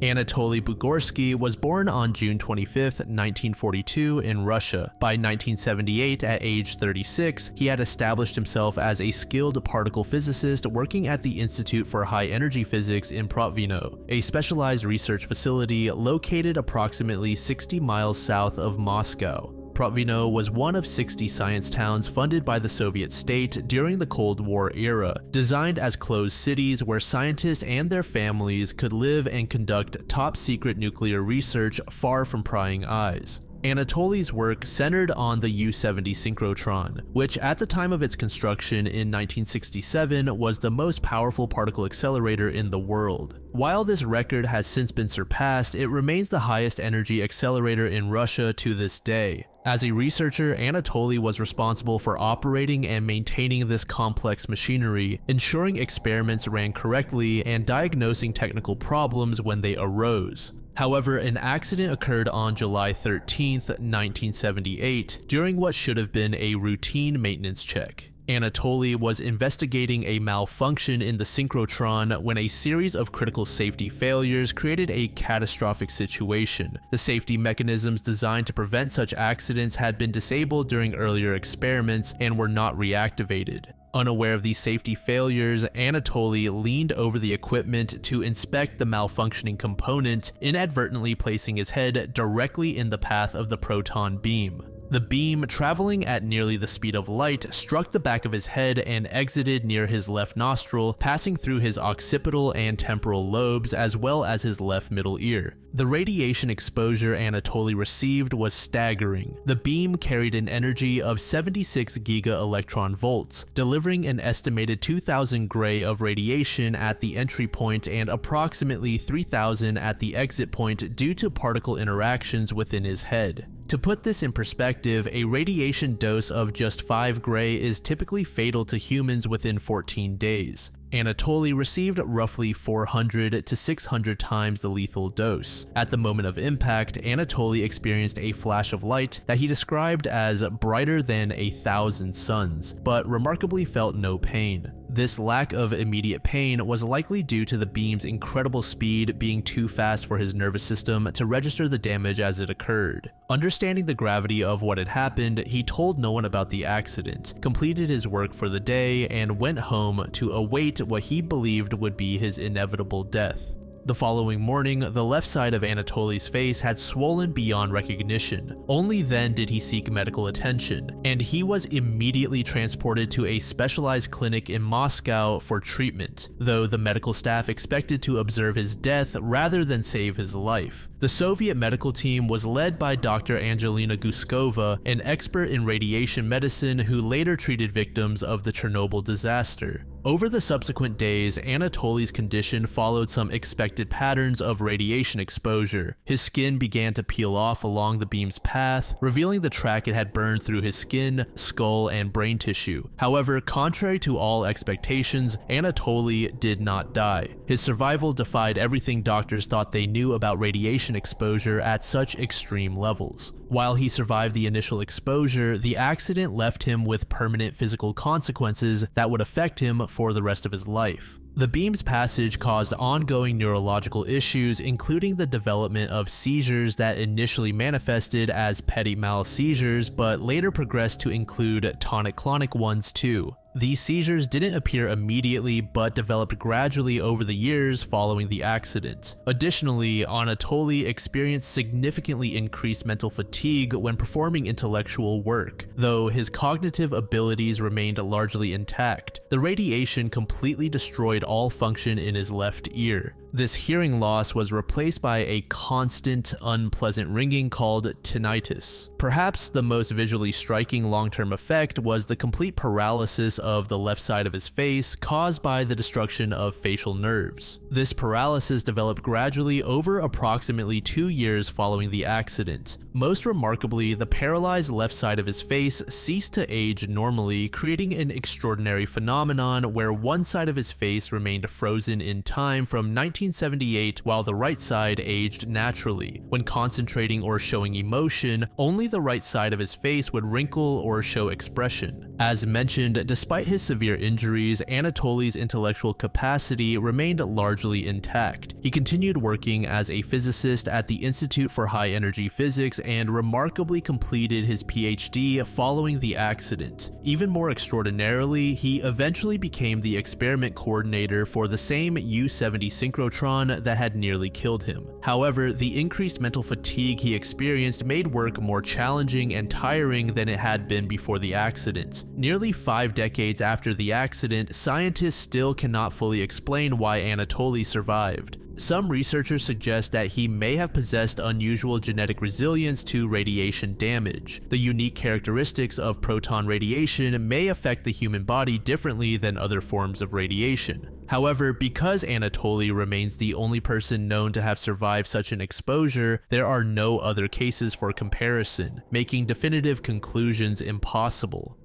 Anatoly Bugorsky was born on June 25, 1942 in Russia. By 1978, at age 36, he had established himself as a skilled particle physicist working at the Institute for High Energy Physics in Protvino, a specialized research facility located approximately 60 miles south of Moscow. Protvino was one of 60 science towns funded by the Soviet state during the Cold War era, designed as closed cities where scientists and their families could live and conduct top-secret nuclear research far from prying eyes. Anatoly's work centered on the U-70 synchrotron, which at the time of its construction in 1967 was the most powerful particle accelerator in the world. While this record has since been surpassed, it remains the highest energy accelerator in Russia to this day. As a researcher, Anatoly was responsible for operating and maintaining this complex machinery, ensuring experiments ran correctly and diagnosing technical problems when they arose. However, an accident occurred on July 13, 1978, during what should have been a routine maintenance check. Anatoly was investigating a malfunction in the synchrotron when a series of critical safety failures created a catastrophic situation. The safety mechanisms designed to prevent such accidents had been disabled during earlier experiments and were not reactivated. Unaware of these safety failures, Anatoly leaned over the equipment to inspect the malfunctioning component, inadvertently placing his head directly in the path of the proton beam. The beam, traveling at nearly the speed of light, struck the back of his head and exited near his left nostril, passing through his occipital and temporal lobes as well as his left middle ear. The radiation exposure Anatoly received was staggering. The beam carried an energy of 76 giga-electron volts, delivering an estimated 2,000 gray of radiation at the entry point and approximately 3,000 at the exit point due to particle interactions within his head. To put this in perspective, a radiation dose of just 5 gray is typically fatal to humans within 14 days. Anatoly received roughly 400 to 600 times the lethal dose. At the moment of impact, Anatoly experienced a flash of light that he described as brighter than 1,000 suns, but remarkably felt no pain. This lack of immediate pain was likely due to the beam's incredible speed being too fast for his nervous system to register the damage as it occurred. Understanding the gravity of what had happened, he told no one about the accident, completed his work for the day, and went home to await what he believed would be his inevitable death. The following morning, the left side of Anatoly's face had swollen beyond recognition. Only then did he seek medical attention, and he was immediately transported to a specialized clinic in Moscow for treatment, though the medical staff expected to observe his death rather than save his life. The Soviet medical team was led by Dr. Angelina Guskova, an expert in radiation medicine who later treated victims of the Chernobyl disaster. Over the subsequent days, Anatoly's condition followed some expected patterns of radiation exposure. His skin began to peel off along the beam's path, revealing the track it had burned through his skin, skull, and brain tissue. However, contrary to all expectations, Anatoly did not die. His survival defied everything doctors thought they knew about radiation exposure at such extreme levels. While he survived the initial exposure, the accident left him with permanent physical consequences that would affect him for the rest of his life. The beam's passage caused ongoing neurological issues, including the development of seizures that initially manifested as petit mal seizures, but later progressed to include tonic-clonic ones too. These seizures didn't appear immediately, but developed gradually over the years following the accident. Additionally, Anatoly experienced significantly increased mental fatigue when performing intellectual work, though his cognitive abilities remained largely intact. The radiation completely destroyed all function in his left ear. This hearing loss was replaced by a constant, unpleasant ringing called tinnitus. Perhaps the most visually striking long-term effect was the complete paralysis of the left side of his face caused by the destruction of facial nerves. This paralysis developed gradually over approximately 2 years following the accident. Most remarkably, the paralyzed left side of his face ceased to age normally, creating an extraordinary phenomenon where one side of his face remained frozen in time from 1978 while the right side aged naturally. When concentrating or showing emotion, only the right side of his face would wrinkle or show expression. As mentioned, despite his severe injuries, Anatoly's intellectual capacity remained largely intact. He continued working as a physicist at the Institute for High Energy Physics and remarkably completed his PhD following the accident. Even more extraordinarily, he eventually became the experiment coordinator for the same U-70 synchrotron that had nearly killed him. However, the increased mental fatigue he experienced made work more challenging and tiring than it had been before the accident. Nearly 5 decades after the accident, scientists still cannot fully explain why Anatoly survived. Some researchers suggest that he may have possessed unusual genetic resilience to radiation damage. The unique characteristics of proton radiation may affect the human body differently than other forms of radiation. However, because Anatoly remains the only person known to have survived such an exposure, there are no other cases for comparison, making definitive conclusions impossible.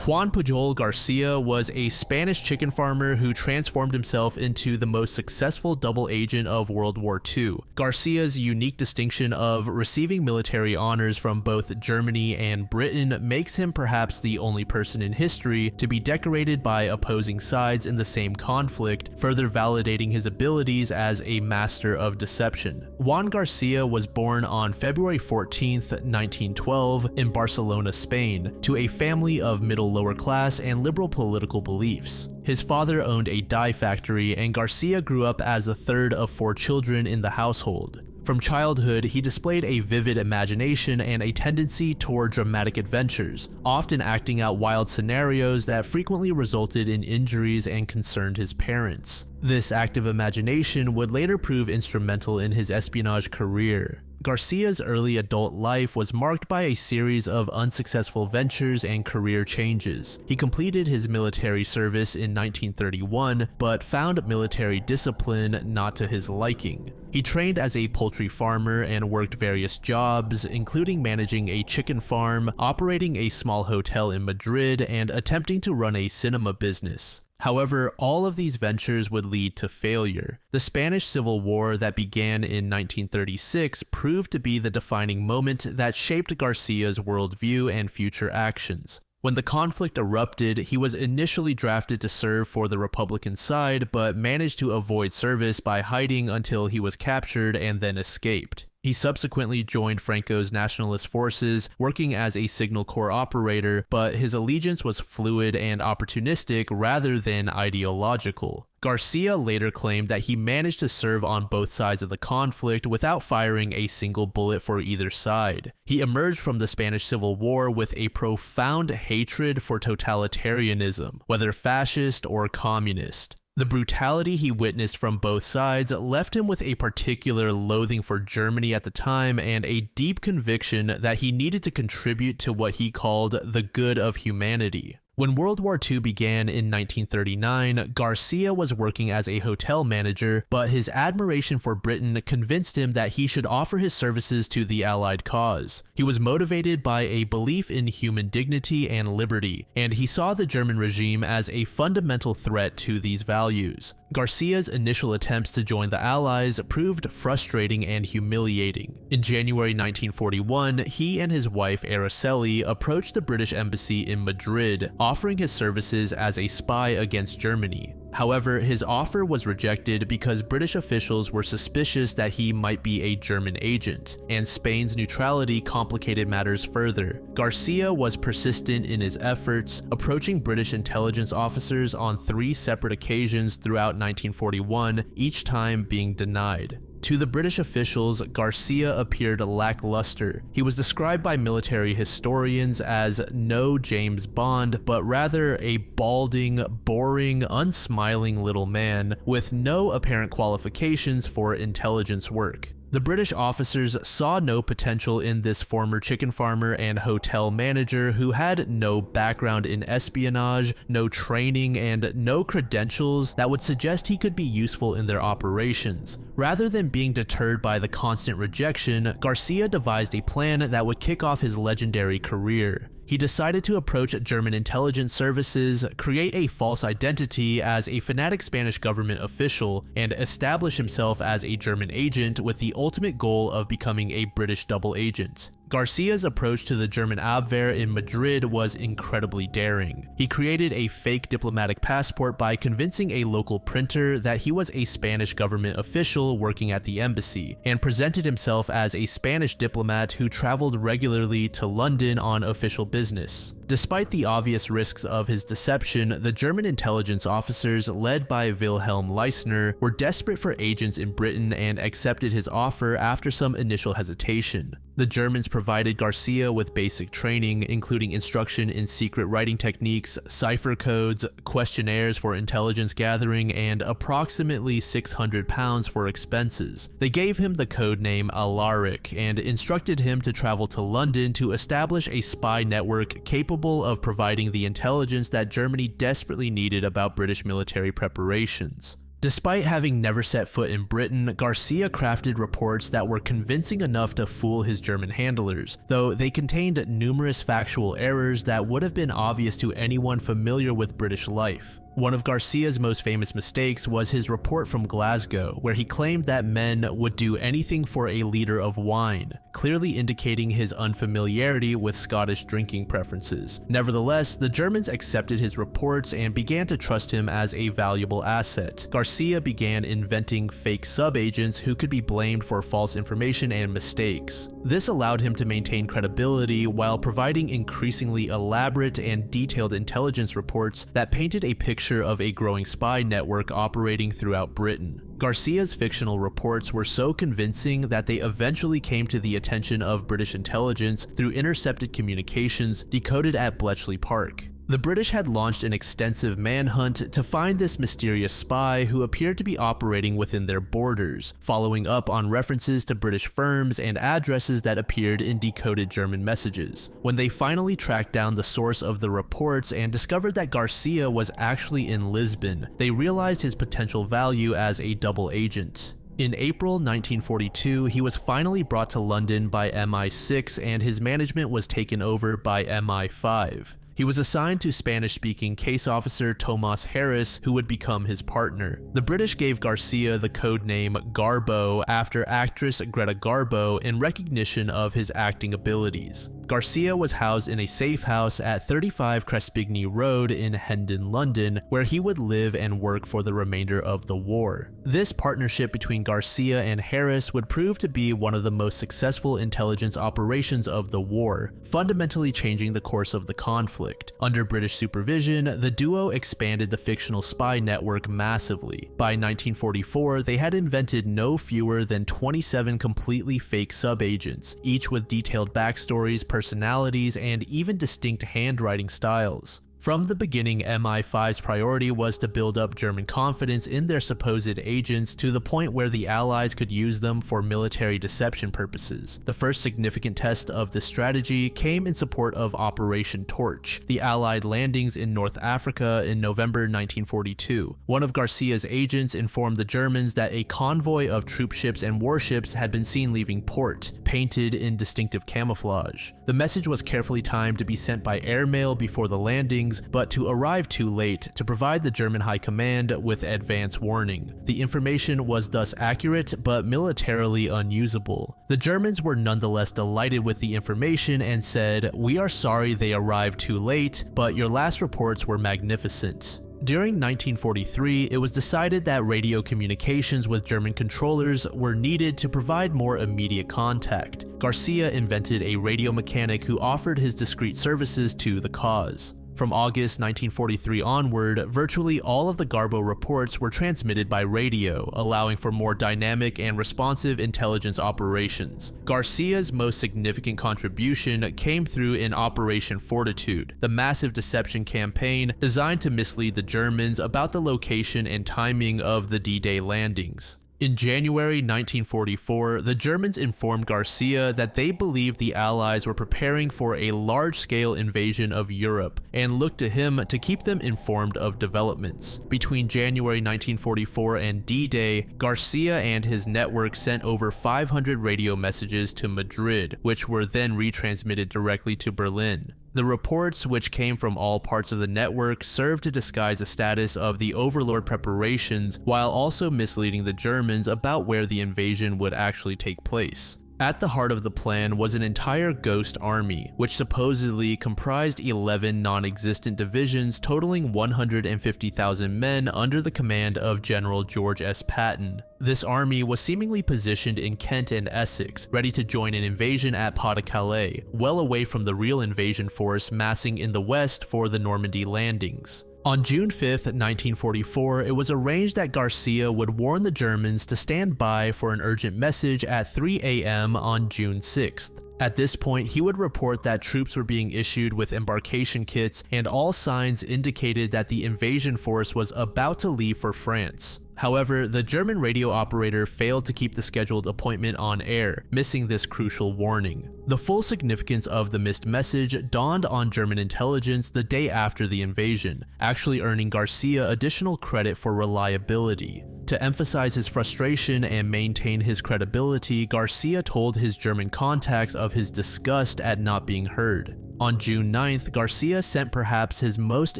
Juan Pujol Garcia was a Spanish chicken farmer who transformed himself into the most successful double agent of World War II. Garcia's unique distinction of receiving military honors from both Germany and Britain makes him perhaps the only person in history to be decorated by opposing sides in the same conflict, further validating his abilities as a master of deception. Juan Garcia was born on February 14, 1912, in Barcelona, Spain, to a family of lower class and liberal political beliefs. His father owned a dye factory, and Garcia grew up as the third of 4 children in the household. From childhood, he displayed a vivid imagination and a tendency toward dramatic adventures, often acting out wild scenarios that frequently resulted in injuries and concerned his parents. This active imagination would later prove instrumental in his espionage career. Garcia's early adult life was marked by a series of unsuccessful ventures and career changes. He completed his military service in 1931, but found military discipline not to his liking. He trained as a poultry farmer and worked various jobs, including managing a chicken farm, operating a small hotel in Madrid, and attempting to run a cinema business. However, all of these ventures would lead to failure. The Spanish Civil War that began in 1936 proved to be the defining moment that shaped Garcia's worldview and future actions. When the conflict erupted, he was initially drafted to serve for the Republican side, but managed to avoid service by hiding until he was captured and then escaped. He subsequently joined Franco's nationalist forces, working as a signal corps operator, but his allegiance was fluid and opportunistic rather than ideological. Garcia later claimed that he managed to serve on both sides of the conflict without firing a single bullet for either side. He emerged from the Spanish Civil War with a profound hatred for totalitarianism, whether fascist or communist. The brutality he witnessed from both sides left him with a particular loathing for Germany at the time and a deep conviction that he needed to contribute to what he called the good of humanity. When World War II began in 1939, Garcia was working as a hotel manager, but his admiration for Britain convinced him that he should offer his services to the Allied cause. He was motivated by a belief in human dignity and liberty, and he saw the German regime as a fundamental threat to these values. Garcia's initial attempts to join the Allies proved frustrating and humiliating. In January 1941, he and his wife Araceli approached the British embassy in Madrid, offering his services as a spy against Germany. However, his offer was rejected because British officials were suspicious that he might be a German agent, and Spain's neutrality complicated matters further. Garcia was persistent in his efforts, approaching British intelligence officers on 3 separate occasions throughout 1941, each time being denied. To the British officials, Garcia appeared lackluster. He was described by military historians as no James Bond, but rather a balding, boring, unsmiling little man with no apparent qualifications for intelligence work. The British officers saw no potential in this former chicken farmer and hotel manager who had no background in espionage, no training, and no credentials that would suggest he could be useful in their operations. Rather than being deterred by the constant rejection, Garcia devised a plan that would kick off his legendary career. He decided to approach German intelligence services, create a false identity as a fanatic Spanish government official, and establish himself as a German agent with the ultimate goal of becoming a British double agent. Garcia's approach to the German Abwehr in Madrid was incredibly daring. He created a fake diplomatic passport by convincing a local printer that he was a Spanish government official working at the embassy, and presented himself as a Spanish diplomat who traveled regularly to London on official business. Despite the obvious risks of his deception, the German intelligence officers, led by Wilhelm Leisner, were desperate for agents in Britain and accepted his offer after some initial hesitation. The Germans provided Garcia with basic training, including instruction in secret writing techniques, cipher codes, questionnaires for intelligence gathering, and approximately £600 for expenses. They gave him the code name Alaric and instructed him to travel to London to establish a spy network capable of providing the intelligence that Germany desperately needed about British military preparations. Despite having never set foot in Britain, Garcia crafted reports that were convincing enough to fool his German handlers, though they contained numerous factual errors that would have been obvious to anyone familiar with British life. One of Garcia's most famous mistakes was his report from Glasgow, where he claimed that men would do anything for a liter of wine, clearly indicating his unfamiliarity with Scottish drinking preferences. Nevertheless, the Germans accepted his reports and began to trust him as a valuable asset. Garcia began inventing fake sub-agents who could be blamed for false information and mistakes. This allowed him to maintain credibility while providing increasingly elaborate and detailed intelligence reports that painted a picture of a growing spy network operating throughout Britain. Garcia's fictional reports were so convincing that they eventually came to the attention of British intelligence through intercepted communications decoded at Bletchley Park. The British had launched an extensive manhunt to find this mysterious spy who appeared to be operating within their borders, following up on references to British firms and addresses that appeared in decoded German messages. When they finally tracked down the source of the reports and discovered that Garcia was actually in Lisbon, they realized his potential value as a double agent. In April 1942, he was finally brought to London by MI6 and his management was taken over by MI5. He was assigned to Spanish-speaking case officer Tomas Harris, who would become his partner. The British gave Garcia the code name Garbo after actress Greta Garbo in recognition of his acting abilities. Garcia was housed in a safe house at 35 Crespigny Road in Hendon, London, where he would live and work for the remainder of the war. This partnership between Garcia and Harris would prove to be one of the most successful intelligence operations of the war, fundamentally changing the course of the conflict. Under British supervision, the duo expanded the fictional spy network massively. By 1944, they had invented no fewer than 27 completely fake sub-agents, each with detailed backstories, personalities, and even distinct handwriting styles. From the beginning, MI5's priority was to build up German confidence in their supposed agents to the point where the Allies could use them for military deception purposes. The first significant test of this strategy came in support of Operation Torch, the Allied landings in North Africa in November 1942. One of Garcia's agents informed the Germans that a convoy of troop ships and warships had been seen leaving port, painted in distinctive camouflage. The message was carefully timed to be sent by airmail before the landings, but to arrive too late to provide the German High Command with advance warning. The information was thus accurate, but militarily unusable. The Germans were nonetheless delighted with the information and said, "We are sorry they arrived too late, but your last reports were magnificent." During 1943, it was decided that radio communications with German controllers were needed to provide more immediate contact. Garcia invented a radio mechanic who offered his discreet services to the cause. From August 1943 onward, virtually all of the Garbo reports were transmitted by radio, allowing for more dynamic and responsive intelligence operations. Garcia's most significant contribution came through in Operation Fortitude, the massive deception campaign designed to mislead the Germans about the location and timing of the D-Day landings. In January 1944, the Germans informed Garcia that they believed the Allies were preparing for a large-scale invasion of Europe and looked to him to keep them informed of developments. Between January 1944 and D-Day, Garcia and his network sent over 500 radio messages to Madrid, which were then retransmitted directly to Berlin. The reports, which came from all parts of the network, served to disguise the status of the Overlord preparations while also misleading the Germans about where the invasion would actually take place. At the heart of the plan was an entire ghost army, which supposedly comprised 11 non-existent divisions totaling 150,000 men under the command of General George S. Patton. This army was seemingly positioned in Kent and Essex, ready to join an invasion at Pas-de-Calais, well away from the real invasion force massing in the west for the Normandy landings. On June 5, 1944, it was arranged that Garcia would warn the Germans to stand by for an urgent message at 3 a.m. on June 6th. At this point, he would report that troops were being issued with embarkation kits, and all signs indicated that the invasion force was about to leave for France. However, the German radio operator failed to keep the scheduled appointment on air, missing this crucial warning. The full significance of the missed message dawned on German intelligence the day after the invasion, actually earning Garcia additional credit for reliability. To emphasize his frustration and maintain his credibility, Garcia told his German contacts of his disgust at not being heard. On June 9th, Garcia sent perhaps his most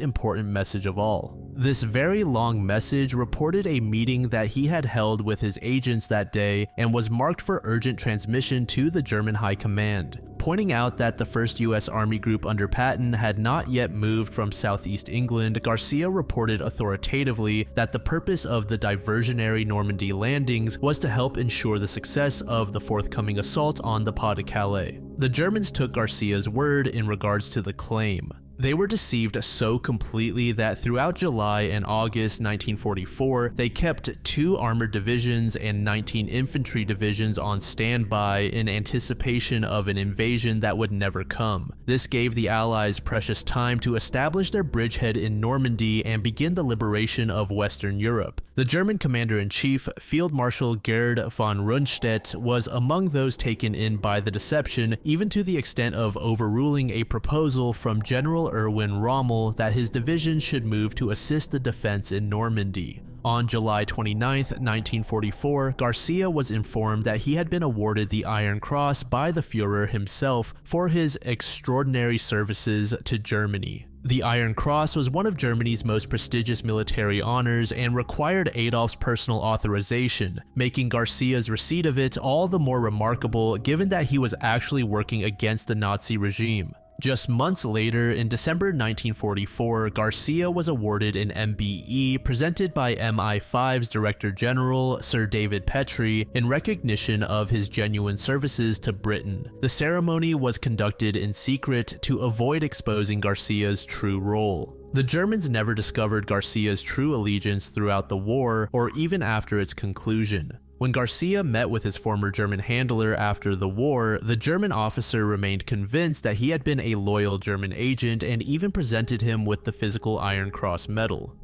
important message of all. This very long message reported a meeting that he had held with his agents that day and was marked for urgent transmission to the German High Command, pointing out that the 1st U.S. Army Group under Patton had not yet moved from southeast England. Garcia reported authoritatively that the purpose of the diversionary Normandy landings was to help ensure the success of the forthcoming assault on the Pas-de-Calais. The Germans took Garcia's word in regards to the claim. They were deceived so completely that throughout July and August 1944, they kept 2 armored divisions and 19 infantry divisions on standby in anticipation of an invasion that would never come. This gave the Allies precious time to establish their bridgehead in Normandy and begin the liberation of Western Europe. The German commander-in-chief, Field Marshal Gerd von Rundstedt, was among those taken in by the deception, even to the extent of overruling a proposal from General Erwin Rommel that his division should move to assist the defense in Normandy. On July 29, 1944, Garcia was informed that he had been awarded the Iron Cross by the Führer himself for his extraordinary services to Germany. The Iron Cross was one of Germany's most prestigious military honors and required Adolf's personal authorization, making Garcia's receipt of it all the more remarkable given that he was actually working against the Nazi regime. Just months later, in December 1944, Garcia was awarded an MBE presented by MI5's Director General, Sir David Petrie, in recognition of his genuine services to Britain. The ceremony was conducted in secret to avoid exposing Garcia's true role. The Germans never discovered Garcia's true allegiance throughout the war or even after its conclusion. When Garcia met with his former German handler after the war, the German officer remained convinced that he had been a loyal German agent and even presented him with the physical Iron Cross medal.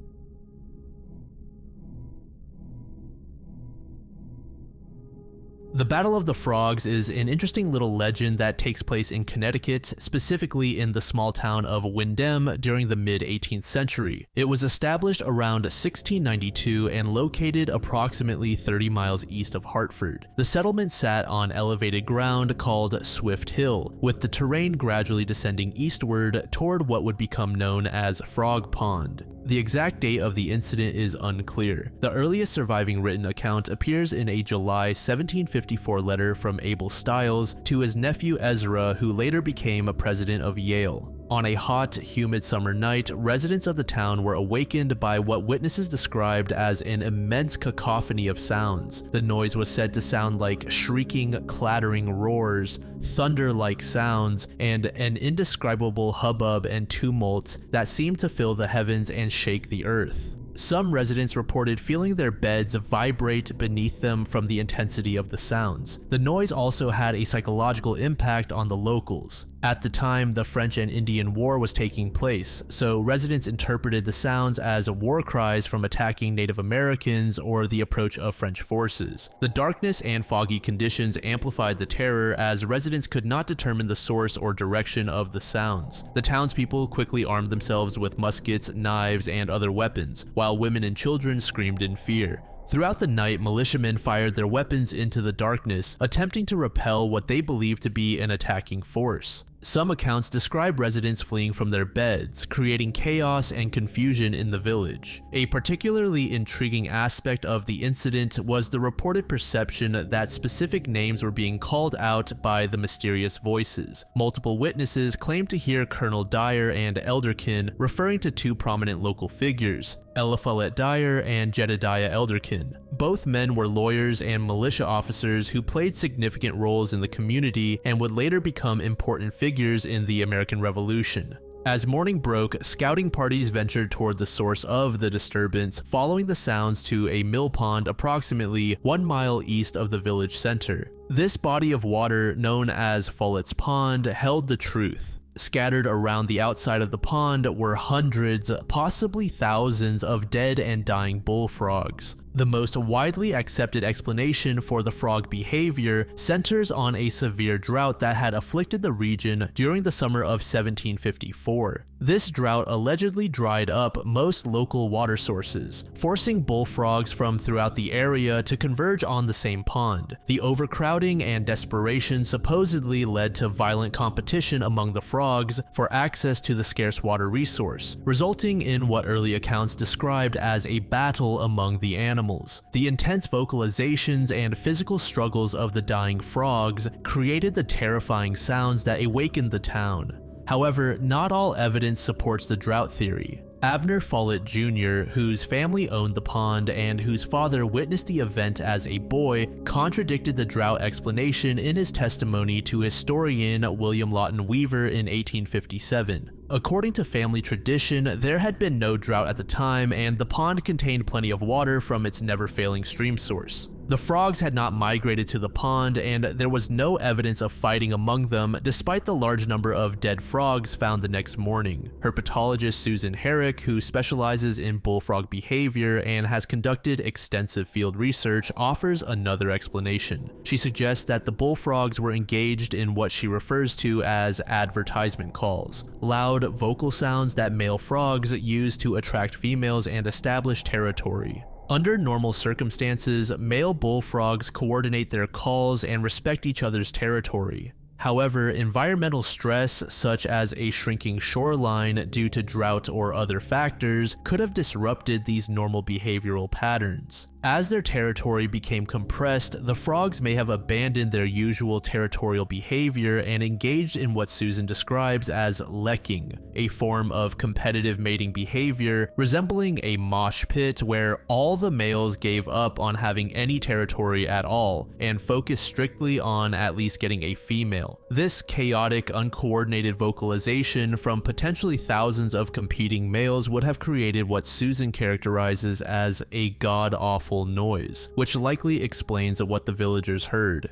The Battle of the Frogs is an interesting little legend that takes place in Connecticut, specifically in the small town of Windham during the mid-18th century. It was established around 1692 and located approximately 30 miles east of Hartford. The settlement sat on elevated ground called Swift Hill, with the terrain gradually descending eastward toward what would become known as Frog Pond. The exact date of the incident is unclear. The earliest surviving written account appears in a July 1754 letter from Abel Stiles to his nephew Ezra, who later became a president of Yale. On a hot, humid summer night, residents of the town were awakened by what witnesses described as an immense cacophony of sounds. The noise was said to sound like shrieking, clattering roars, thunder-like sounds, and an indescribable hubbub and tumult that seemed to fill the heavens and shake the earth. Some residents reported feeling their beds vibrate beneath them from the intensity of the sounds. The noise also had a psychological impact on the locals. At the time, the French and Indian War was taking place, so residents interpreted the sounds as war cries from attacking Native Americans or the approach of French forces. The darkness and foggy conditions amplified the terror as residents could not determine the source or direction of the sounds. The townspeople quickly armed themselves with muskets, knives, and other weapons, while women and children screamed in fear. Throughout the night, militiamen fired their weapons into the darkness, attempting to repel what they believed to be an attacking force. Some accounts describe residents fleeing from their beds, creating chaos and confusion in the village. A particularly intriguing aspect of the incident was the reported perception that specific names were being called out by the mysterious voices. Multiple witnesses claimed to hear Colonel Dyer and Elderkin referring to two prominent local figures, Eliphalet Dyer and Jedediah Elderkin. Both men were lawyers and militia officers who played significant roles in the community and would later become important figures in the American Revolution. As morning broke, scouting parties ventured toward the source of the disturbance, following the sounds to a mill pond approximately 1 mile east of the village center. This body of water, known as Follett's Pond, held the truth. Scattered around the outside of the pond were hundreds, possibly thousands of dead and dying bullfrogs. The most widely accepted explanation for the frog behavior centers on a severe drought that had afflicted the region during the summer of 1754. This drought allegedly dried up most local water sources, forcing bullfrogs from throughout the area to converge on the same pond. The overcrowding and desperation supposedly led to violent competition among the frogs for access to the scarce water resource, resulting in what early accounts described as a battle among the animals. The intense vocalizations and physical struggles of the dying frogs created the terrifying sounds that awakened the town. However, not all evidence supports the drought theory. Abner Follett Jr., whose family owned the pond and whose father witnessed the event as a boy, contradicted the drought explanation in his testimony to historian William Lawton Weaver in 1857. According to family tradition, there had been no drought at the time, and the pond contained plenty of water from its never-failing stream source. The frogs had not migrated to the pond, and there was no evidence of fighting among them, despite the large number of dead frogs found the next morning. Herpetologist Susan Herrick, who specializes in bullfrog behavior and has conducted extensive field research, offers another explanation. She suggests that the bullfrogs were engaged in what she refers to as advertisement calls, loud vocal sounds that male frogs use to attract females and establish territory. Under normal circumstances, male bullfrogs coordinate their calls and respect each other's territory. However, environmental stress, such as a shrinking shoreline due to drought or other factors, could have disrupted these normal behavioral patterns. As their territory became compressed, the frogs may have abandoned their usual territorial behavior and engaged in what Susan describes as lekking, a form of competitive mating behavior resembling a mosh pit where all the males gave up on having any territory at all and focused strictly on at least getting a female. This chaotic, uncoordinated vocalization from potentially thousands of competing males would have created what Susan characterizes as a god-awful noise, which likely explains what the villagers heard.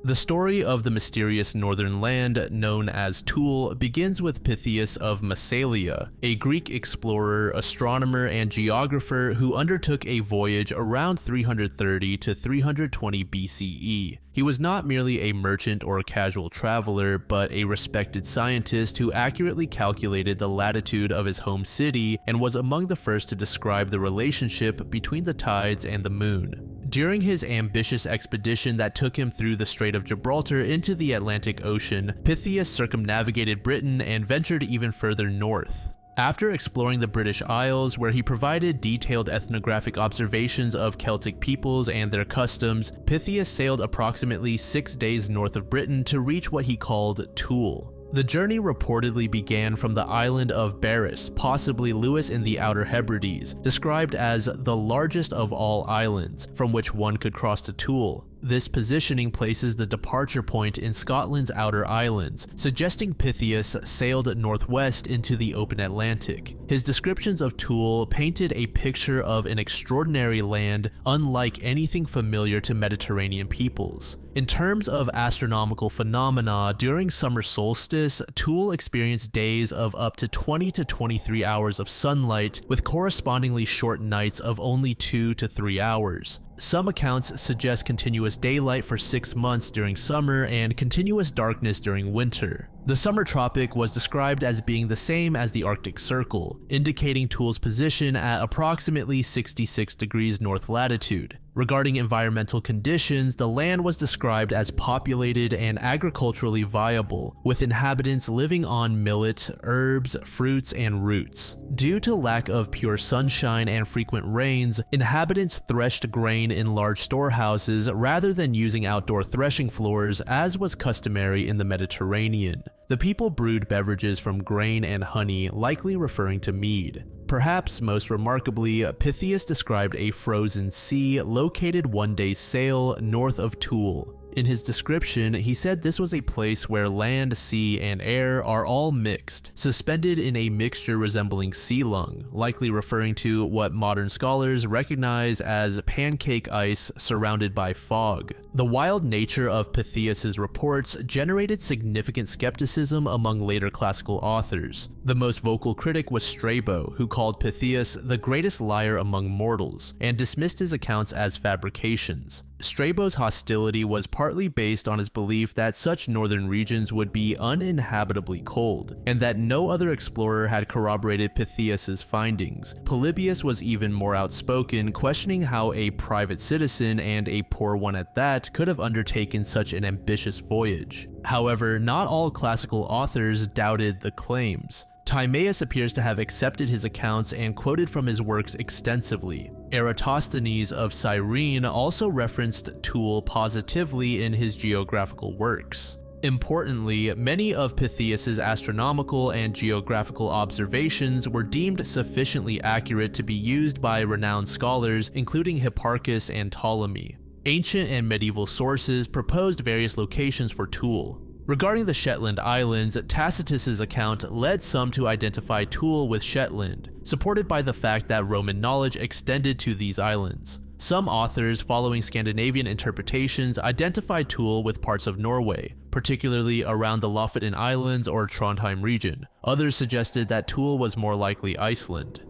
The story of the mysterious northern land known as Thule begins with Pytheas of Massalia, a Greek explorer, astronomer, and geographer who undertook a voyage around 330 to 320 BCE. He was not merely a merchant or a casual traveler, but a respected scientist who accurately calculated the latitude of his home city and was among the first to describe the relationship between the tides and the moon. During his ambitious expedition that took him through the Strait of Gibraltar into the Atlantic Ocean, Pytheas circumnavigated Britain and ventured even further north. After exploring the British Isles, where he provided detailed ethnographic observations of Celtic peoples and their customs, Pytheas sailed approximately 6 days north of Britain to reach what he called Thule. The journey reportedly began from the island of Barris, possibly Lewis in the Outer Hebrides, described as the largest of all islands, from which one could cross to Thule. This positioning places the departure point in Scotland's outer islands, suggesting Pytheas sailed northwest into the open Atlantic. His descriptions of Thule painted a picture of an extraordinary land unlike anything familiar to Mediterranean peoples. In terms of astronomical phenomena, during summer solstice, Thule experienced days of up to 20 to 23 hours of sunlight, with correspondingly short nights of only 2 to 3 hours. Some accounts suggest continuous daylight for 6 months during summer and continuous darkness during winter. The summer tropic was described as being the same as the Arctic Circle, indicating Thule's position at approximately 66 degrees north latitude. Regarding environmental conditions, the land was described as populated and agriculturally viable, with inhabitants living on millet, herbs, fruits, and roots. Due to lack of pure sunshine and frequent rains, inhabitants threshed grain in large storehouses rather than using outdoor threshing floors as was customary in the Mediterranean. The people brewed beverages from grain and honey, likely referring to mead. Perhaps most remarkably, Pytheas described a frozen sea located one day's sail north of Thule. In his description, he said this was a place where land, sea, and air are all mixed, suspended in a mixture resembling sea lung, likely referring to what modern scholars recognize as pancake ice surrounded by fog. The wild nature of Pytheas's reports generated significant skepticism among later classical authors. The most vocal critic was Strabo, who called Pytheas the greatest liar among mortals, and dismissed his accounts as fabrications. Strabo's hostility was partly based on his belief that such northern regions would be uninhabitably cold, and that no other explorer had corroborated Pytheas's findings. Polybius was even more outspoken, questioning how a private citizen, and a poor one at that, could have undertaken such an ambitious voyage. However, not all classical authors doubted the claims. Timaeus appears to have accepted his accounts and quoted from his works extensively. Eratosthenes of Cyrene also referenced Thule positively in his geographical works. Importantly, many of Pytheas's astronomical and geographical observations were deemed sufficiently accurate to be used by renowned scholars, including Hipparchus and Ptolemy. Ancient and medieval sources proposed various locations for Thule. Regarding the Shetland Islands, Tacitus's account led some to identify Thule with Shetland, supported by the fact that Roman knowledge extended to these islands. Some authors, following Scandinavian interpretations, identified Thule with parts of Norway, particularly around the Lofoten Islands or Trondheim region. Others suggested that Thule was more likely Iceland.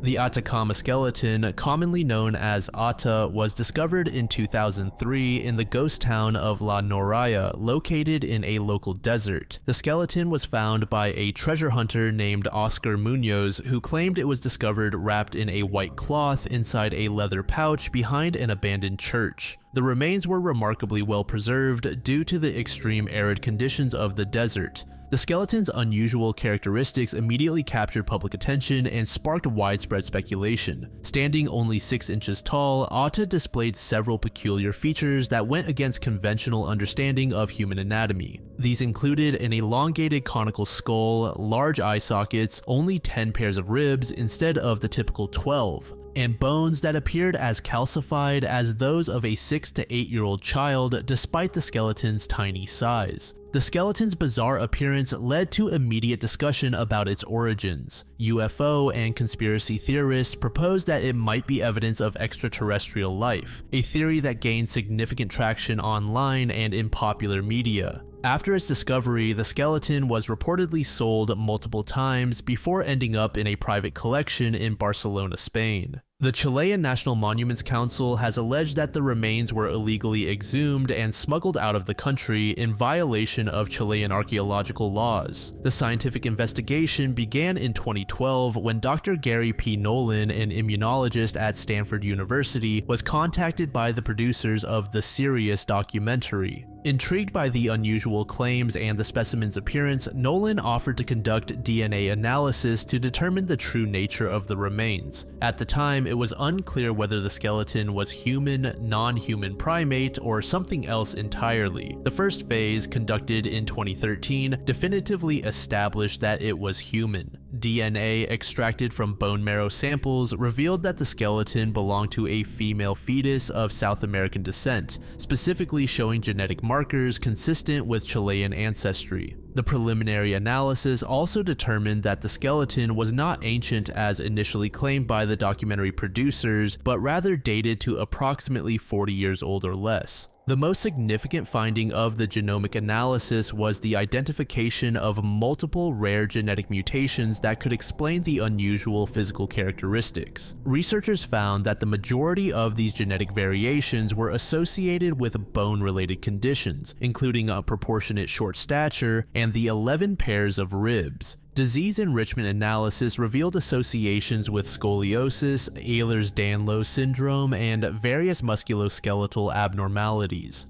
The Atacama skeleton, commonly known as Ata, was discovered in 2003 in the ghost town of La Noria, located in a local desert. The skeleton was found by a treasure hunter named Oscar Munoz, who claimed it was discovered wrapped in a white cloth inside a leather pouch behind an abandoned church. The remains were remarkably well preserved due to the extreme arid conditions of the desert. The skeleton's unusual characteristics immediately captured public attention and sparked widespread speculation. Standing only 6 inches tall, Ata displayed several peculiar features that went against conventional understanding of human anatomy. These included an elongated conical skull, large eye sockets, only 10 pairs of ribs instead of the typical 12, and bones that appeared as calcified as those of a 6 to 8-year-old child despite the skeleton's tiny size. The skeleton's bizarre appearance led to immediate discussion about its origins. UFO and conspiracy theorists proposed that it might be evidence of extraterrestrial life, a theory that gained significant traction online and in popular media. After its discovery, the skeleton was reportedly sold multiple times before ending up in a private collection in Barcelona, Spain. The Chilean National Monuments Council has alleged that the remains were illegally exhumed and smuggled out of the country in violation of Chilean archaeological laws. The scientific investigation began in 2012 when Dr. Gary P. Nolan, an immunologist at Stanford University, was contacted by the producers of the Sirius documentary. Intrigued by the unusual claims and the specimen's appearance, Nolan offered to conduct DNA analysis to determine the true nature of the remains. At the time, it was unclear whether the skeleton was human, non-human primate, or something else entirely. The first phase, conducted in 2013, definitively established that it was human. DNA extracted from bone marrow samples revealed that the skeleton belonged to a female fetus of South American descent, specifically showing genetic markers consistent with Chilean ancestry. The preliminary analysis also determined that the skeleton was not ancient as initially claimed by the documentary producers, but rather dated to approximately 40 years old or less. The most significant finding of the genomic analysis was the identification of multiple rare genetic mutations that could explain the unusual physical characteristics. Researchers found that the majority of these genetic variations were associated with bone-related conditions, including a proportionate short stature and the 11 pairs of ribs. Disease enrichment analysis revealed associations with scoliosis, Ehlers-Danlos syndrome, and various musculoskeletal abnormalities.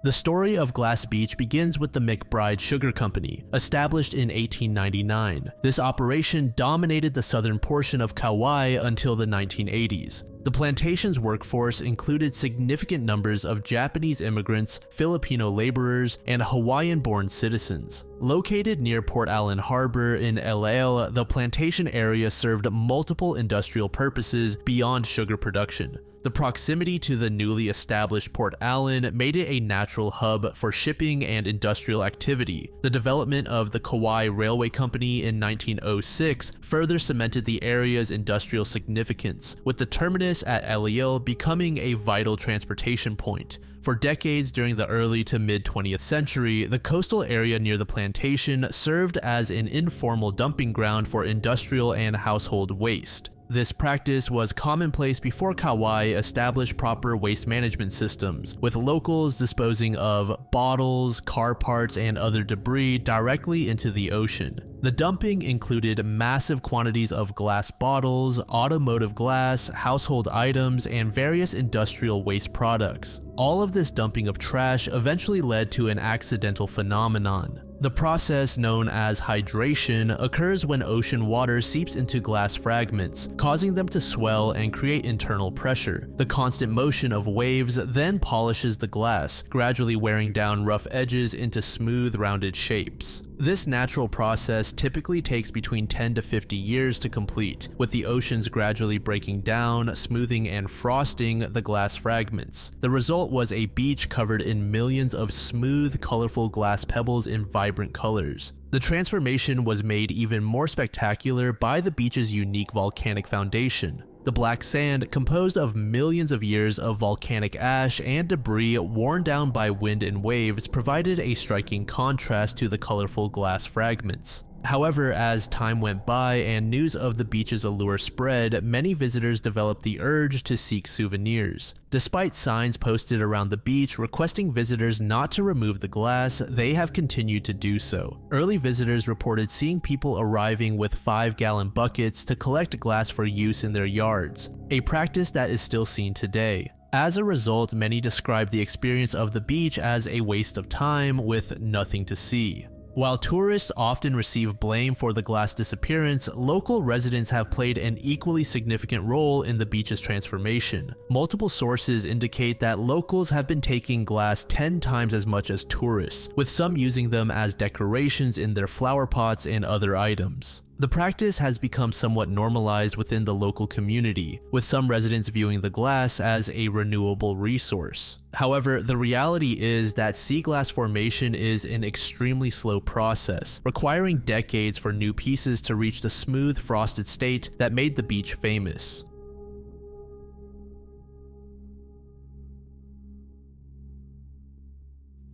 The story of Glass Beach begins with the McBride Sugar Company, established in 1899. This operation dominated the southern portion of Kauai until the 1980s. The plantation's workforce included significant numbers of Japanese immigrants, Filipino laborers, and Hawaiian-born citizens. Located near Port Allen Harbor in Elle'ale, the plantation area served multiple industrial purposes beyond sugar production. The proximity to the newly established Port Allen made it a natural hub for shipping and industrial activity. The development of the Kauai Railway Company in 1906 further cemented the area's industrial significance, with the terminus at Elle'ale becoming a vital transportation point. For decades during the early to mid-20th century, the coastal area near the plantation served as an informal dumping ground for industrial and household waste. This practice was commonplace before Kauai established proper waste management systems, with locals disposing of bottles, car parts, and other debris directly into the ocean. The dumping included massive quantities of glass bottles, automotive glass, household items, and various industrial waste products. All of this dumping of trash eventually led to an accidental phenomenon. The process known as hydration occurs when ocean water seeps into glass fragments, causing them to swell and create internal pressure. The constant motion of waves then polishes the glass, gradually wearing down rough edges into smooth, rounded shapes. This natural process typically takes between 10 to 50 years to complete, with the oceans gradually breaking down, smoothing, and frosting the glass fragments. The result was a beach covered in millions of smooth, colorful glass pebbles in vibrant colors. The transformation was made even more spectacular by the beach's unique volcanic foundation. The black sand, composed of millions of years of volcanic ash and debris worn down by wind and waves, provided a striking contrast to the colorful glass fragments. However, as time went by and news of the beach's allure spread, many visitors developed the urge to seek souvenirs. Despite signs posted around the beach requesting visitors not to remove the glass, they have continued to do so. Early visitors reported seeing people arriving with 5-gallon buckets to collect glass for use in their yards, a practice that is still seen today. As a result, many describe the experience of the beach as a waste of time with nothing to see. While tourists often receive blame for the glass disappearance, local residents have played an equally significant role in the beach's transformation. Multiple sources indicate that locals have been taking glass 10 times as much as tourists, with some using them as decorations in their flower pots and other items. The practice has become somewhat normalized within the local community, with some residents viewing the glass as a renewable resource. However, the reality is that sea glass formation is an extremely slow process, requiring decades for new pieces to reach the smooth, frosted state that made the beach famous.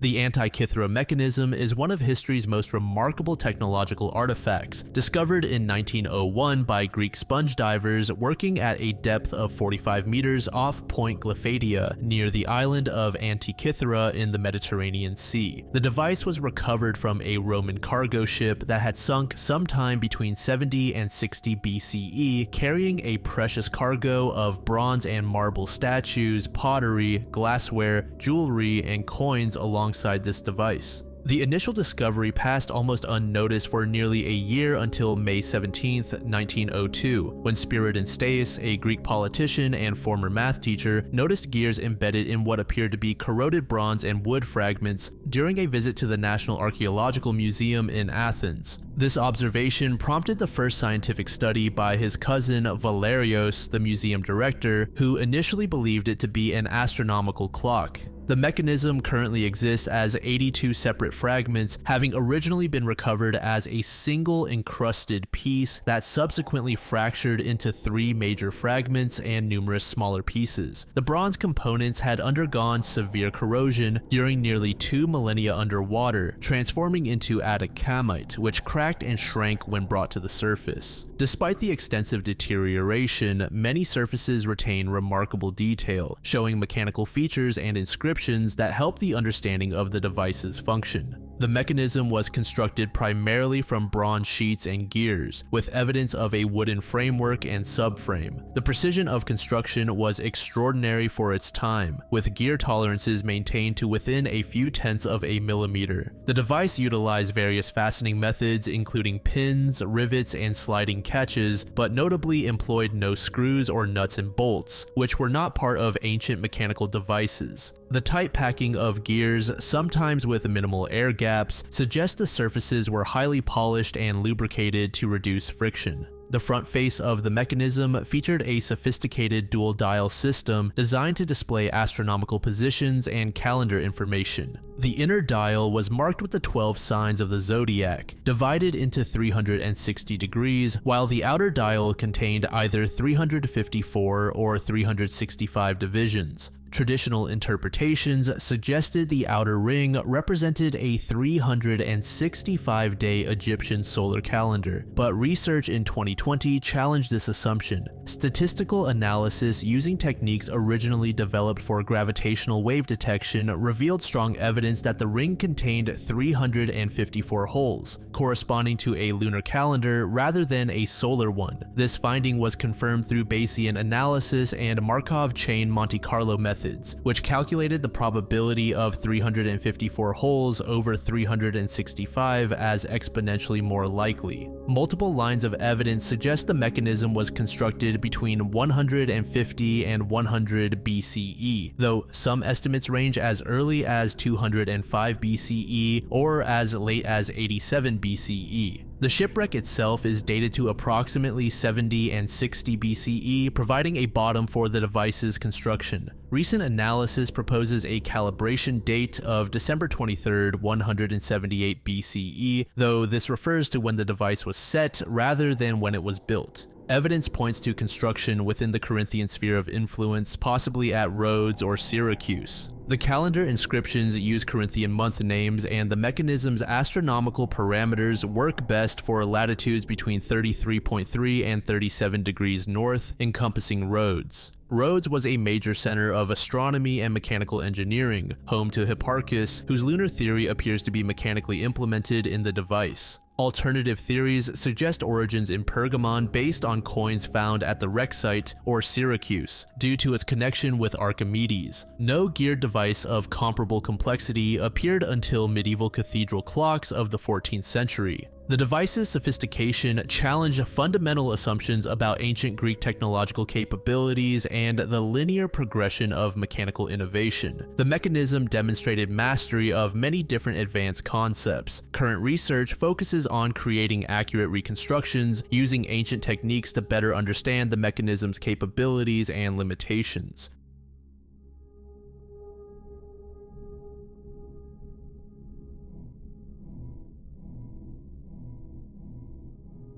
The Antikythera mechanism is one of history's most remarkable technological artifacts, discovered in 1901 by Greek sponge divers working at a depth of 45 meters off Point Glyphadia near the island of Antikythera in the Mediterranean Sea. The device was recovered from a Roman cargo ship that had sunk sometime between 70 and 60 BCE, carrying a precious cargo of bronze and marble statues, pottery, glassware, jewelry, and coins alongside this device. The initial discovery passed almost unnoticed for nearly a year until May 17, 1902, when Spiridon Stais, a Greek politician and former math teacher, noticed gears embedded in what appeared to be corroded bronze and wood fragments during a visit to the National Archaeological Museum in Athens. This observation prompted the first scientific study by his cousin Valerios, the museum director, who initially believed it to be an astronomical clock. The mechanism currently exists as 82 separate fragments, having originally been recovered as a single encrusted piece that subsequently fractured into 3 major fragments and numerous smaller pieces. The bronze components had undergone severe corrosion during nearly 2 millennia underwater, transforming into Atacamite, which cracked and shrank when brought to the surface. Despite the extensive deterioration, many surfaces retain remarkable detail, showing mechanical features and inscriptions that help the understanding of the device's function. The mechanism was constructed primarily from bronze sheets and gears, with evidence of a wooden framework and subframe. The precision of construction was extraordinary for its time, with gear tolerances maintained to within a few tenths of a millimeter. The device utilized various fastening methods, including pins, rivets, and sliding catches, but notably employed no screws or nuts and bolts, which were not part of ancient mechanical devices. The tight packing of gears, sometimes with minimal air gaps, suggests the surfaces were highly polished and lubricated to reduce friction. The front face of the mechanism featured a sophisticated dual dial system designed to display astronomical positions and calendar information. The inner dial was marked with the 12 signs of the zodiac, divided into 360 degrees, while the outer dial contained either 354 or 365 divisions. Traditional interpretations suggested the outer ring represented a 365-day Egyptian solar calendar, but research in 2020 challenged this assumption. Statistical analysis using techniques originally developed for gravitational wave detection revealed strong evidence that the ring contained 354 holes, corresponding to a lunar calendar rather than a solar one. This finding was confirmed through Bayesian analysis and Markov chain Monte Carlo methods, which calculated the probability of 354 holes over 365 as exponentially more likely. Multiple lines of evidence suggest the mechanism was constructed between 150 and 100 BCE, though some estimates range as early as 205 BCE or as late as 87 BCE. The shipwreck itself is dated to approximately 70 and 60 BCE, providing a bottom for the device's construction. Recent analysis proposes a calibration date of December 23, 178 BCE, though this refers to when the device was set rather than when it was built. Evidence points to construction within the Corinthian sphere of influence, possibly at Rhodes or Syracuse. The calendar inscriptions use Corinthian month names, and the mechanism's astronomical parameters work best for latitudes between 33.3 and 37 degrees north, encompassing Rhodes. Rhodes was a major center of astronomy and mechanical engineering, home to Hipparchus, whose lunar theory appears to be mechanically implemented in the device. Alternative theories suggest origins in Pergamon based on coins found at the wreck site or Syracuse, due to its connection with Archimedes. No geared device of comparable complexity appeared until medieval cathedral clocks of the 14th century. The device's sophistication challenged fundamental assumptions about ancient Greek technological capabilities and the linear progression of mechanical innovation. The mechanism demonstrated mastery of many different advanced concepts. Current research focuses on creating accurate reconstructions using ancient techniques to better understand the mechanism's capabilities and limitations.